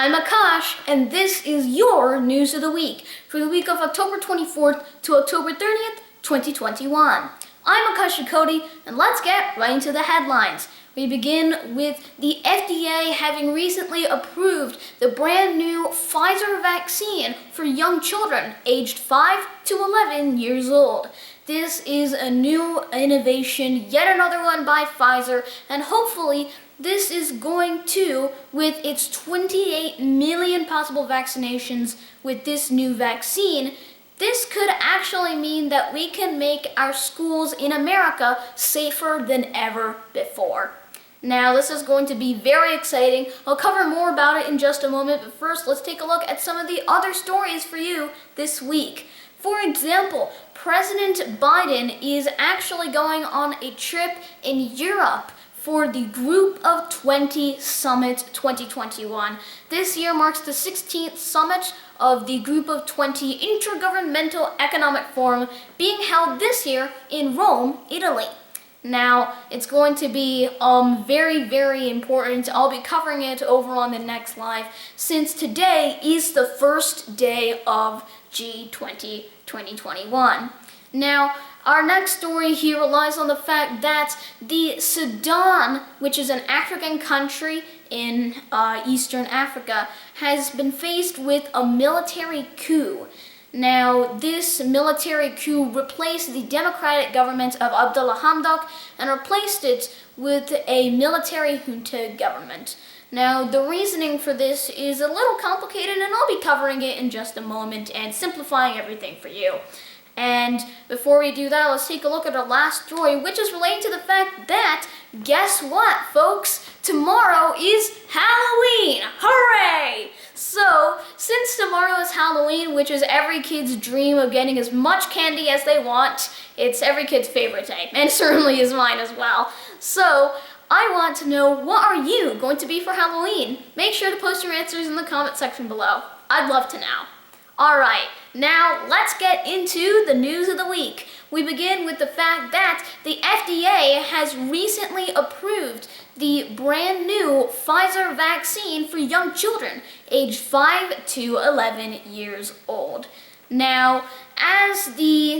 I'm Akash, and this is your News of the Week for the week of October 24th to October 30th, 2021. I'm Akash Cody, and let's get right into the headlines. We begin with the FDA having recently approved the brand new Pfizer vaccine for young children aged 5 to 11 years old. This is a new innovation, yet another one by Pfizer, and hopefully this is going to, with its 28 million possible vaccinations with this new vaccine, this could actually mean that we can make our schools in America safer than ever before. Now, this is going to be very exciting. I'll cover more about it in just a moment, but first, let's take a look at some of the other stories for you this week. For example, President Biden is actually going on a trip in Europe for the Group of 20 Summit 2021. This year marks the 16th summit of the Group of 20 Intergovernmental Economic Forum being held this year in Rome, Italy. Now, it's going to be very, very important. I'll be covering it over on the next live, since today is the first day of G20 2021. Now, our next story here relies on the fact that the Sudan, which is an African country in Eastern Africa, has been faced with a military coup. Now, this military coup replaced the democratic government of Abdullah Hamdok and replaced it with a military junta government. Now, the reasoning for this is a little complicated, and I'll be covering it in just a moment and simplifying everything for you. And before we do that, let's take a look at our last story, which is related to the fact that, guess what, folks? Tomorrow is Halloween! Hooray! So, since tomorrow is Halloween, which is every kid's dream of getting as much candy as they want, it's every kid's favorite day, and certainly is mine as well. So, I want to know, what are you going to be for Halloween? Make sure to post your answers in the comment section below. I'd love to know. Alright, now let's get into the news of the week. We begin with the fact that the FDA has recently approved the brand new Pfizer vaccine for young children aged 5 to 11 years old. Now,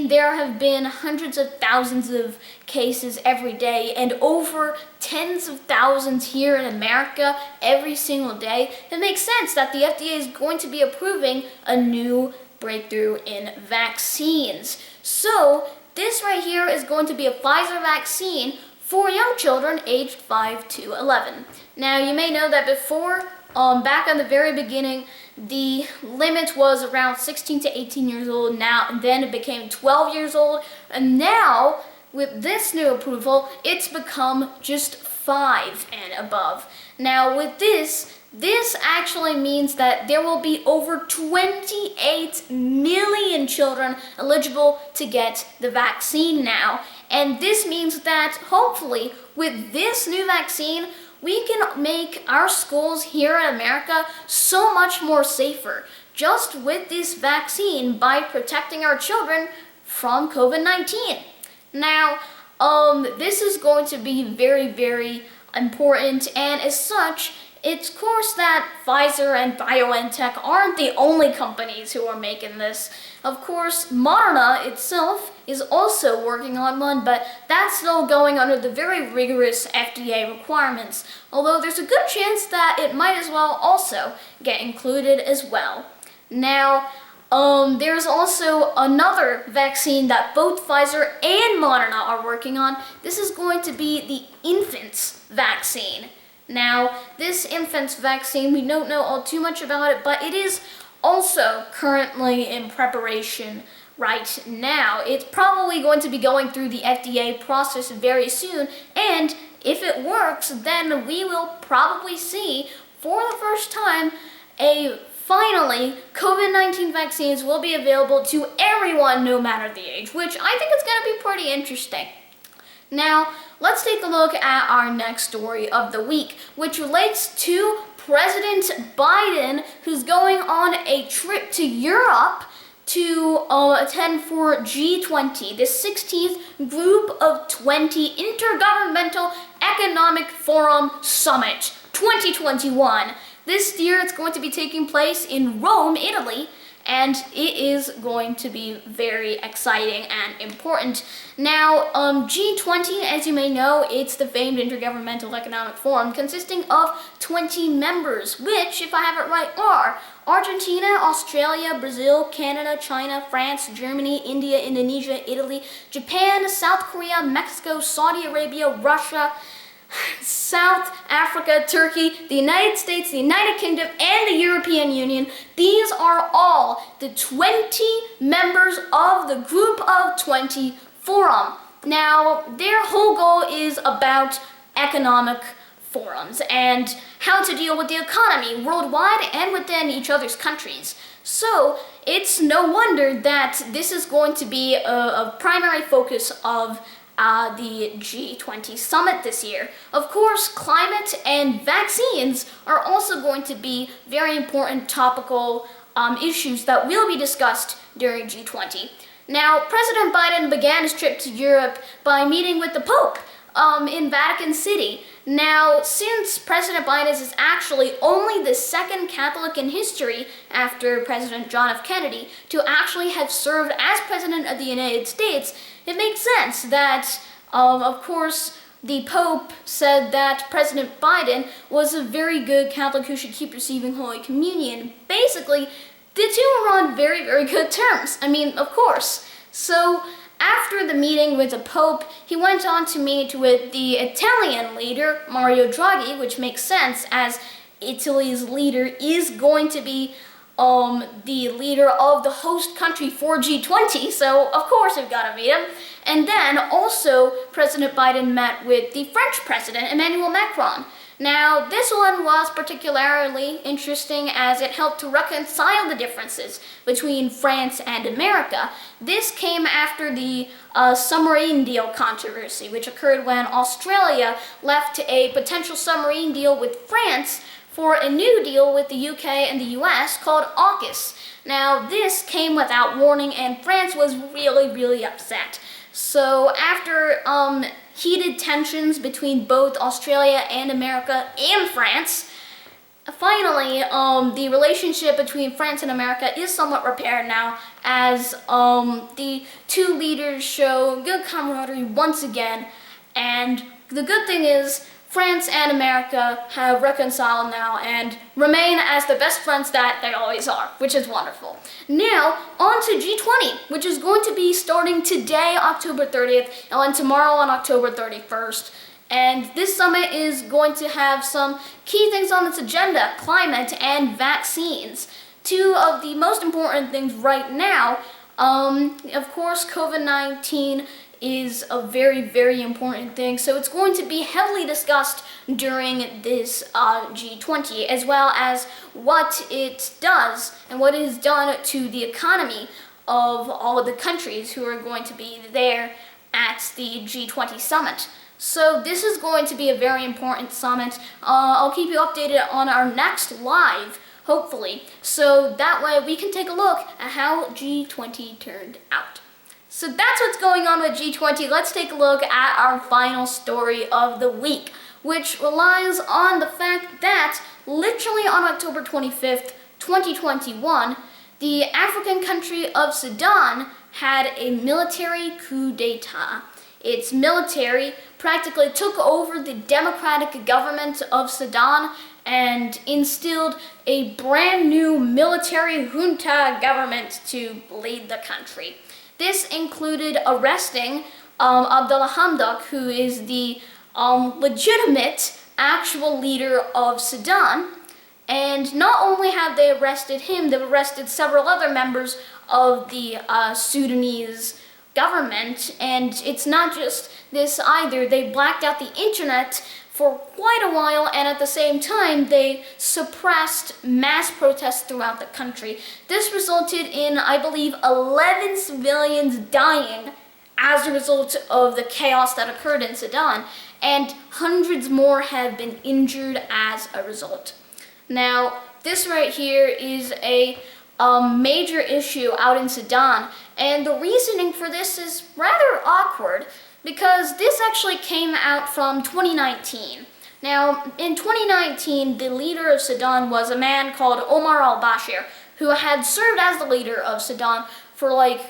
there have been hundreds of thousands of cases every day and over tens of thousands here in America every single day, it makes sense that the FDA is going to be approving a new breakthrough in vaccines. So, this right here is going to be a Pfizer vaccine for young children aged 5 to 11. Now, you may know that before, back in the very beginning, the limit was around 16 to 18 years old. Then it became 12 years old, and now with this new approval, it's become just 5 and above. Now with this actually means that there will be over 28 million children eligible to get the vaccine now. And this means that hopefully with this new vaccine, we can make our schools here in America so much more safer just with this vaccine by protecting our children from COVID-19. Now, this is going to be very, very important, and as such, it's of course that Pfizer and BioNTech aren't the only companies who are making this. Of course, Moderna itself is also working on one, but that's still going under the very rigorous FDA requirements, although there's a good chance that it might as well also get included as well. Now, there's also another vaccine that both Pfizer and Moderna are working on. This is going to be the infants vaccine. Now, this infants vaccine, we don't know all too much about it, but it is also currently in preparation right now. It's probably going to be going through the FDA process very soon, and if it works, then we will probably see, for the first time, finally, COVID-19 vaccines will be available to everyone, no matter the age, which I think is going to be pretty interesting. Now, let's take a look at our next story of the week, which relates to President Biden, who's going on a trip to Europe to attend for G20, the 16th Group of 20 Intergovernmental Economic Forum Summit 2021. This year it's going to be taking place in Rome, Italy, and it is going to be very exciting and important. Now, G20, as you may know, it's the famed Intergovernmental Economic Forum consisting of 20 members, which, if I have it right, are Argentina, Australia, Brazil, Canada, China, France, Germany, India, Indonesia, Italy, Japan, South Korea, Mexico, Saudi Arabia, Russia, South Africa, Turkey, the United States, the United Kingdom, and the European Union. These are all the 20 members of the Group of 20 Forum. Now, their whole goal is about economic forums and how to deal with the economy worldwide and within each other's countries. So, it's no wonder that this is going to be a primary focus of the G20 Summit this year. Of course, climate and vaccines are also going to be very important topical issues that will be discussed during G20. Now, President Biden began his trip to Europe by meeting with the Pope in Vatican City. Now, since President Biden is actually only the second Catholic in history after President John F. Kennedy to actually have served as President of the United States, it makes sense that, of course, the Pope said that President Biden was a very good Catholic who should keep receiving Holy Communion. Basically, the two are on very, very good terms. I mean, of course. So, after the meeting with the Pope, he went on to meet with the Italian leader, Mario Draghi, which makes sense as Italy's leader is going to be the leader of the host country for G20, so of course we've got to meet him. And then also President Biden met with the French President, Emmanuel Macron. Now, this one was particularly interesting as it helped to reconcile the differences between France and America. This came after the submarine deal controversy, which occurred when Australia left a potential submarine deal with France for a new deal with the UK and the US called AUKUS. Now, this came without warning and France was really, really upset. So after heated tensions between both Australia and America and France, finally, the relationship between France and America is somewhat repaired now as the two leaders show good camaraderie once again. And the good thing is, France and America have reconciled now and remain as the best friends that they always are, which is wonderful. Now, on to G20, which is going to be starting today, October 30th, and tomorrow on October 31st. And this summit is going to have some key things on its agenda: climate and vaccines. Two of the most important things right now, of course, COVID-19 is a very, very important thing. So it's going to be heavily discussed during this G20, as well as what it does and what it has done to the economy of all of the countries who are going to be there at the G20 Summit. So this is going to be a very important summit. I'll keep you updated on our next live, hopefully, so that way we can take a look at how G20 turned out. So that's what's going on with G20. Let's take a look at our final story of the week, which relies on the fact that literally on October 25th, 2021, the African country of Sudan had a military coup d'etat. Its military practically took over the democratic government of Sudan and instilled a brand new military junta government to lead the country. This included arresting Abdullah Hamdok, who is the legitimate actual leader of Sudan. And not only have they arrested him, they've arrested several other members of the Sudanese government. And it's not just this either. They blacked out the internet for quite a while, and at the same time, they suppressed mass protests throughout the country. This resulted in, I believe, 11 civilians dying as a result of the chaos that occurred in Sudan, and hundreds more have been injured as a result. Now, this right here is a major issue out in Sudan, and the reasoning for this is rather awkward, because this actually came out from 2019. Now, in 2019, the leader of Sudan was a man called Omar al-Bashir, who had served as the leader of Sudan for like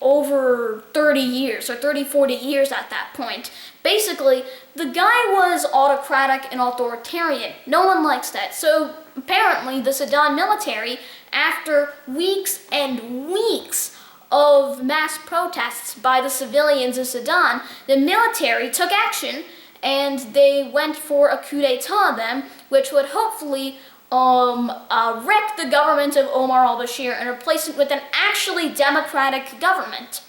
over 30 years, or 30, 40 years at that point. Basically, the guy was autocratic and authoritarian. No one likes that. So apparently the Sudan military, after weeks and weeks of mass protests by the civilians of Sudan, the military took action and they went for a coup d'etat then, which would hopefully wreck the government of Omar al-Bashir and replace it with an actually democratic government.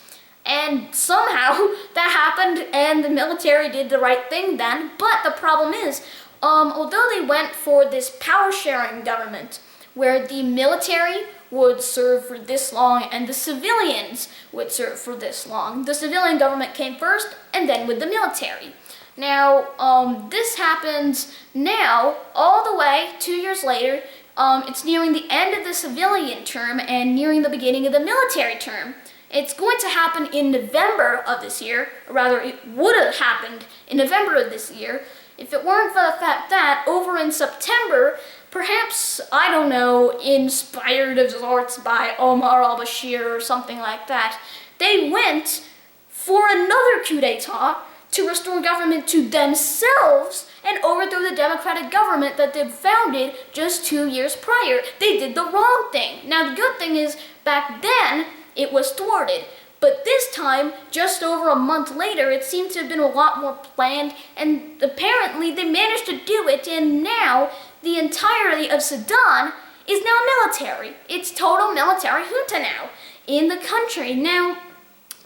And somehow that happened and the military did the right thing then, but the problem is, although they went for this power-sharing government, where the military would serve for this long and the civilians would serve for this long, the civilian government came first and then with the military. Now, this happens now, all the way 2 years later. It's nearing the end of the civilian term and nearing the beginning of the military term. It's going to happen in November of this year, or rather it would have happened in November of this year, if it weren't for the fact that over in September, perhaps, I don't know, inspired of sorts by Omar al-Bashir or something like that, they went for another coup d'etat to restore government to themselves and overthrow the democratic government that they'd founded just 2 years prior. They did the wrong thing. Now, the good thing is, back then, it was thwarted. But this time, just over a month later, it seemed to have been a lot more planned, and apparently they managed to do it, and now the entirety of Sudan is now military. It's total military junta now in the country. Now,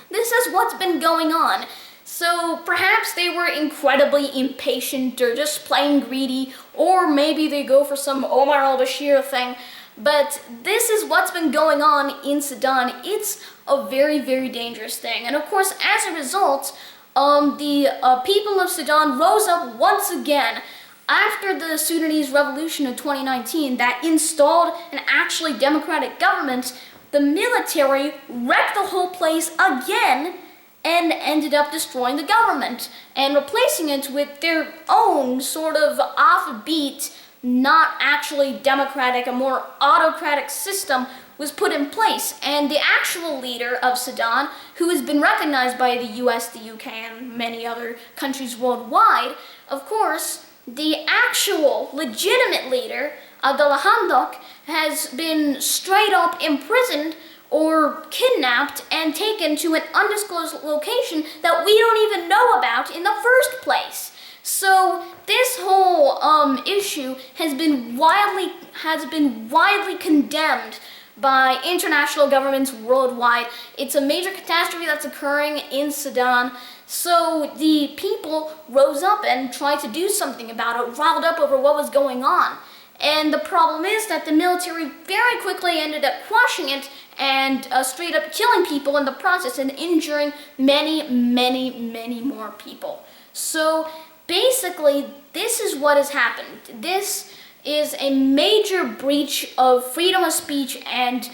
this is what's been going on. So perhaps they were incredibly impatient or just plain greedy, or maybe they go for some Omar al-Bashir thing. But this is what's been going on in Sudan. It's a very, very dangerous thing. And of course, as a result, the people of Sudan rose up once again after the Sudanese revolution of 2019 that installed an actually democratic government. The military wrecked the whole place again and ended up destroying the government and replacing it with their own sort of offbeat, not actually democratic, a more autocratic system was put in place. And the actual leader of Sudan, who has been recognized by the US, the UK, and many other countries worldwide, of course, the actual legitimate leader, Abdullah Hamdok, has been straight up imprisoned or kidnapped and taken to an undisclosed location that we don't even know about in the first place. So this whole issue has been widely condemned by international governments worldwide. It's a major catastrophe that's occurring in Sudan. So the people rose up and tried to do something about it, riled up over what was going on. And the problem is that the military very quickly ended up quashing it and straight up killing people in the process and injuring many, many, many more people. So basically, this is what has happened. This is a major breach of freedom of speech and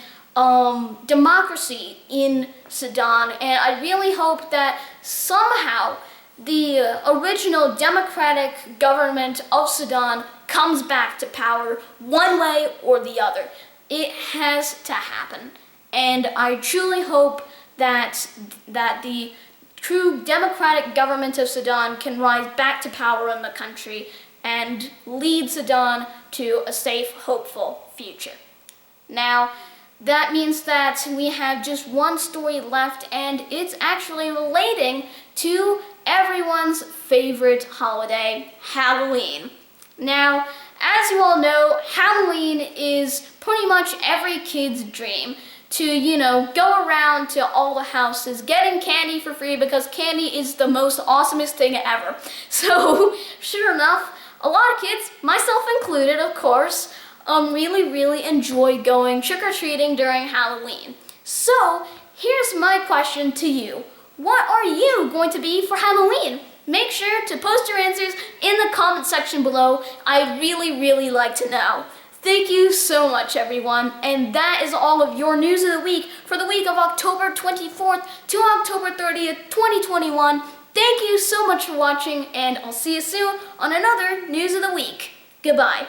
democracy in Sudan. And I really hope that somehow the original democratic government of Sudan comes back to power one way or the other. It has to happen. And I truly hope that the true democratic government of Sudan can rise back to power in the country and lead Sudan to a safe, hopeful future. Now, that means that we have just one story left, and it's actually relating to everyone's favorite holiday, Halloween. Now, as you all know, Halloween is pretty much every kid's dream to, go around to all the houses getting candy for free because candy is the most awesomest thing ever. So, sure enough, a lot of kids, myself included, of course, really enjoy going trick-or-treating during Halloween. So, here's my question to you. What are you going to be for Halloween? Make sure to post your answers in the comment section below. I'd really like to know. Thank you so much, everyone. And that is all of your news of the week for the week of October 24th to October 30th, 2021. Thank you so much for watching, and I'll see you soon on another News of the Week. Goodbye.